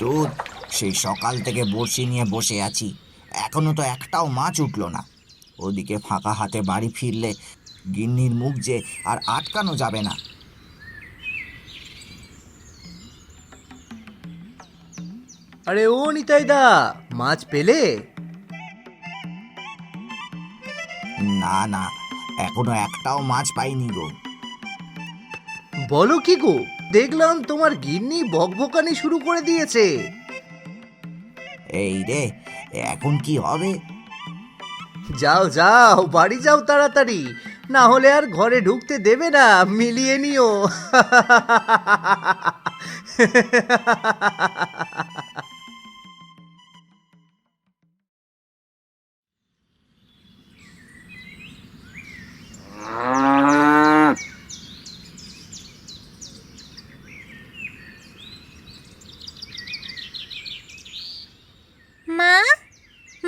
দুধ, সেই সকাল থেকে বড়শি নিয়ে বসে আছি, এখনো তো একটাও মাছ উঠলো না। ওদিকে ফাঁকা হাতে বাড়ি ফিরলে গিন্নির মুখ যে আর আটকানো যাবে না। আরে ও নিতাই দা, মাছ পেলে? না না, এখনো একটাও মাছ পাইনি গো। বলো কি গো, দেখলাম তোমার গিন্নি বকবকানি শুরু করে দিয়েছে। এই রে, এখন কি হবে? যাও যাও, বাড়ি যাও তাড়াতাড়ি, না হলে আর ঘরে ঢুকতে দেবে না, মিলিয়ে নিও। মা,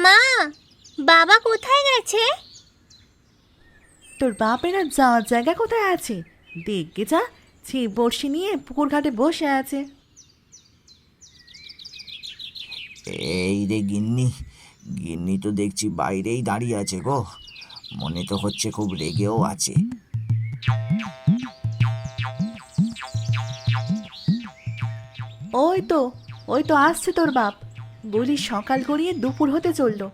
মা, বাবা কোথায় গেছে? তোর বাপের আর যাওয়ার জায়গা কোথায় আছে? দেখে যা, ছিপ বড়শি নিয়ে পুকুর ঘাটে বসে আছে। এই রে গিন্নি, গিন্নি তো দেখছি বাইরেই দাঁড়িয়ে আছে গো। মনে তো হচ্ছে খুব রেগেও আছে। ওই তো, ওই তো আসছে তোর বাপ। বলি সকাল গড়িয়ে দুপুর হতে চললো,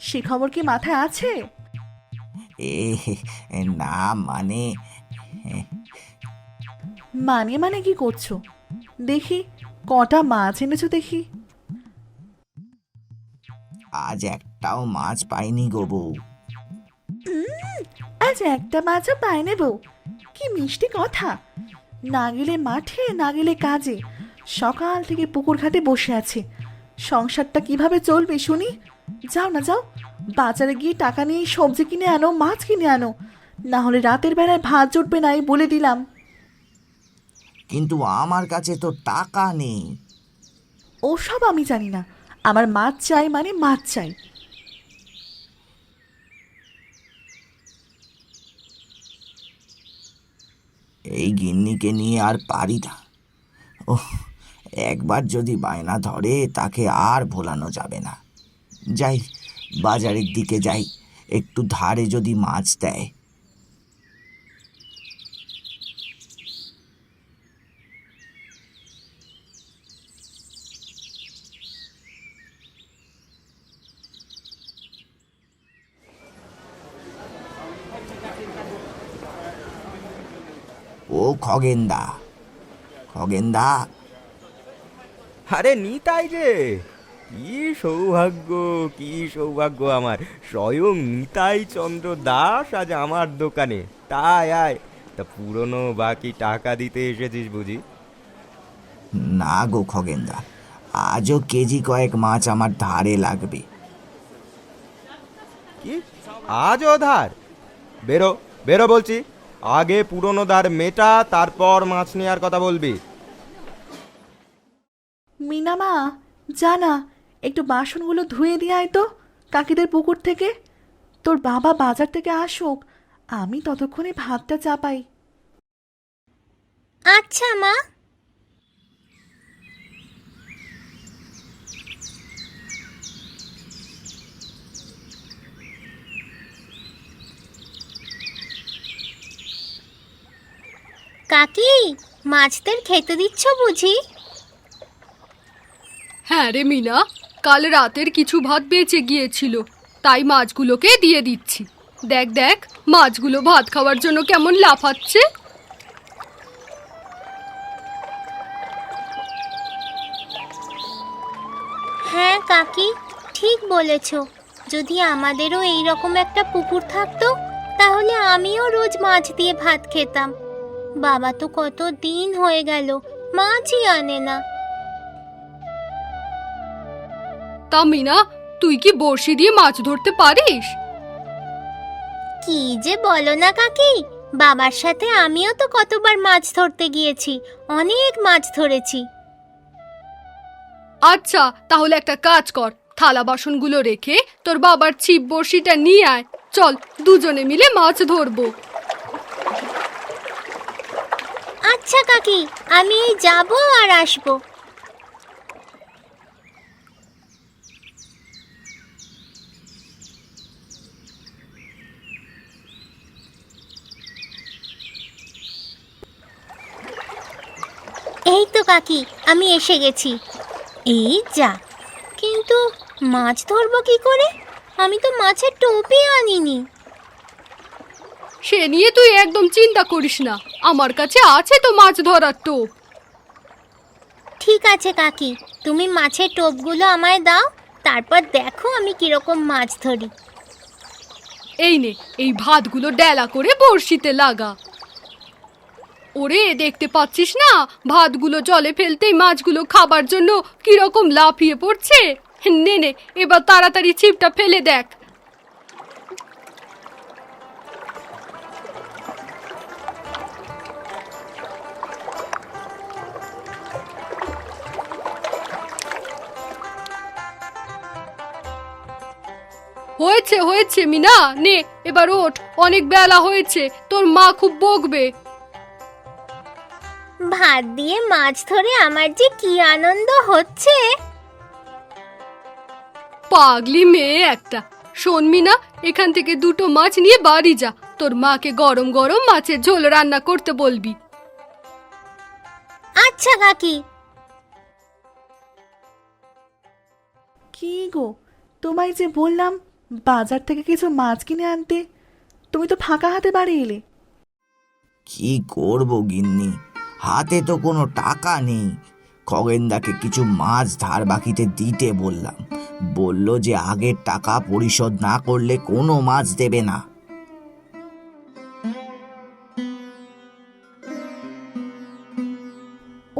সে খবর কি মাথায় আছে? না মানে, মানে মানে কি করছো? দেখি কটা মাছ এনেছো দেখি। আজ একটাও মাছ পাইনি গো বউ। আজ একটা মাছও পাই নেব? কি মিষ্টি কথা! না গেলে মাঠে, না গেলে কাজে, সকাল থেকে পুকুর ঘাটে বসে আছে। সংসারটা কিভাবে চলবে শুনি? যাও না যাও, বাজারে গিয়ে টাকা নিয়ে সবজি কিনে আনো, মাছ কিনে আনো, না হলে রাতের বেলায় ভাত জুটবে না, এই বলে দিলাম। কিন্তু আমার কাছে তো টাকা নেই। ওসব আমি জানি না, আমার মাছ চাই মানে মাছ চাই। এই গিন্নিকে নিয়ে আর পারি না। ওহ, একবার যদি বায়না ধরে তাকে আর ভোলানো যাবে না। যাই, বাজারের দিকে যাই, একটু ধারে যদি মাছ দেয়। ও খগেনদা, খগেনদা, আরে নিতাই রে, কি সৌভাগ্য, কি সৌভাগ্য আমার! স্বয়ং নিতাই চন্দ্র দাস আজ আমার দোকানে। তাই আয়, তা পুরনো বাকি টাকা দিতে এসেছিস বুঝি? না গো খগেনদা, আজও কেজি কয়েক মাছ আমার ধারে লাগবে। কি, আজও ধার? বেরো বেরো বলছি, আগে পুরনো ধার মেটা, তারপর মাছ নেওয়ার কথা বলবি। মিনা মা, জানা, একটু বাসনগুলো ধুয়ে দিয়ে আয় তো কাকিদের পুকুর থেকে। তোর বাবা বাজার থেকে আসুক, আমি ততক্ষণে ভাতটা চাপাই। আচ্ছা মা। কাকি, মাছদের খেতে দিচ্ছ বুঝি? হ্যাঁ রে মিনা, কাল রাতের কিছু ভাত বেঁচে গিয়েছিল, তাই মাছগুলোকে দিয়ে দিচ্ছি। দেখ দেখ, মাছগুলো ভাত খাওয়ার জন্য কেমন লাফাচ্ছে। হ্যাঁ কাকি, ঠিক বলেছ। যদি আমাদেরও এই রকম একটা পুকুর থাকতো, তাহলে আমিও রোজ মাছ দিয়ে ভাত খেতাম। বাবা তো কত দিন হয়ে গেল মাছই আনে না। তা মিনা, তুই কি বড়শি দিয়ে মাছ ধরতে পারিস? কি যে বলো না কাকি, বাবার সাথে আমিও তো কতবার মাছ ধরতে গিয়েছি, অনেক মাছ ধরেছি। আচ্ছা, তাহলে একটা কাজ কর, থালা বাসনগুলো রেখে তোর বাবার ছিপ বড়শিটা নিয়ে আয়, চল দুজনে মিলে মাছ ধরবো। আচ্ছা কাকি, আমি এই যাবো আর আসবো। এই তো কাকি, আমি এসে গেছি। এই যা, কিন্তু মাছ ধরবো কি করে? আমি তো মাছের টোপই আনিনি। সে নিয়ে তুই একদম চিন্তা করিস না, আমার কাছে আছে তো মাছ ধরার টোপ। ঠিক আছে কাকি, তুমি মাছের টোপগুলো আমায় দাও, তারপর দেখো আমি কিরকম মাছ ধরি। এই নে, এই ভাতগুলো ডেলা করে বড়শিতে লাগা। ওরে, দেখতে পাচ্ছিস না ভাতগুলো জলে ফেলতেই মাছগুলো খাবার জন্য কিরকম লাফিয়ে পড়ছে। নে নে, এবার তাড়াতাড়ি ছিপটা ফেলে দেখ। হয়েছে হয়েছে মিনা, নে এবার ওঠ, অনেক বেলা হয়েছে, তোর মা খুব বকবে। ভাত দিয়ে মাছ ধরে আমার যে কি আনন্দ হচ্ছে। পাগলি মেয়ে একটা। শোন মিনা, এখান থেকে দুটো মাছ নিয়ে বাড়ি যা, তোর মাকে গরম গরম মাছের ঝোল রান্না করতে বলবি। আচ্ছা কাকি। কি গো, তোমায় যে বললাম বাজার থেকে কিছু মাছ কিনে আনতে, তুমি তো ফাঁকা হাতে বাড়ি এলে। কি করব গিন্নি, হাতে তো কোনো টাকা নেই। খগেনদাকে কিছু মাছ ধার বাকিতে দিতে বললাম, বলল যে আগের টাকা পরিশোধ না করলে কোনো মাছ দেবে না।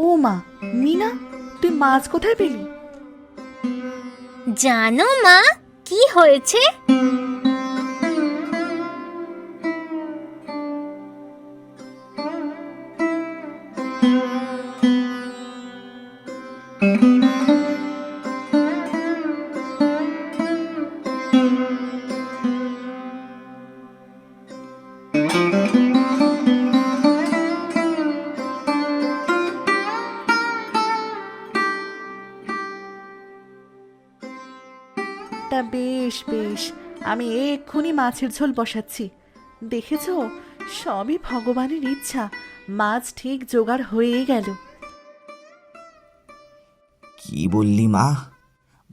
ও মা, মিনা, তুই মাছ কোথায় পেলি? জানো মা কি হয়েছে? তা বেশ বেশ, আমি এক্ষুনি মাছের ঝোল বসাচ্ছি। দেখেছো, সবই ভগবানের ইচ্ছা, মাছ ঠিক জোগাড় হয়েই গেল। কি বললি মা?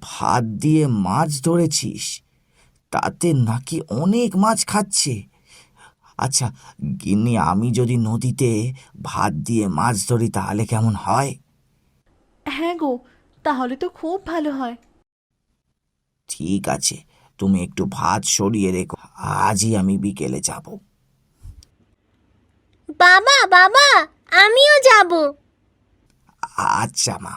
ভাত দিয়ে মাছ ধরেছিস? তাতে নাকি অনেক মাছ খাচ্ছে। আচ্ছা গিন্নি, আমি যদি নদীতে ভাত দিয়ে মাছ ধরি তাহলে কেমন হয়? হ্যাঁ গো, তাহলে তো খুব ভালো হয়। ঠিক আছে, তুমি একটু ভাত সরিয়ে রেখো, আজই আমি বিকেলে যাব। বাবা বাবা, আমিও যাব। আচ্ছা মা।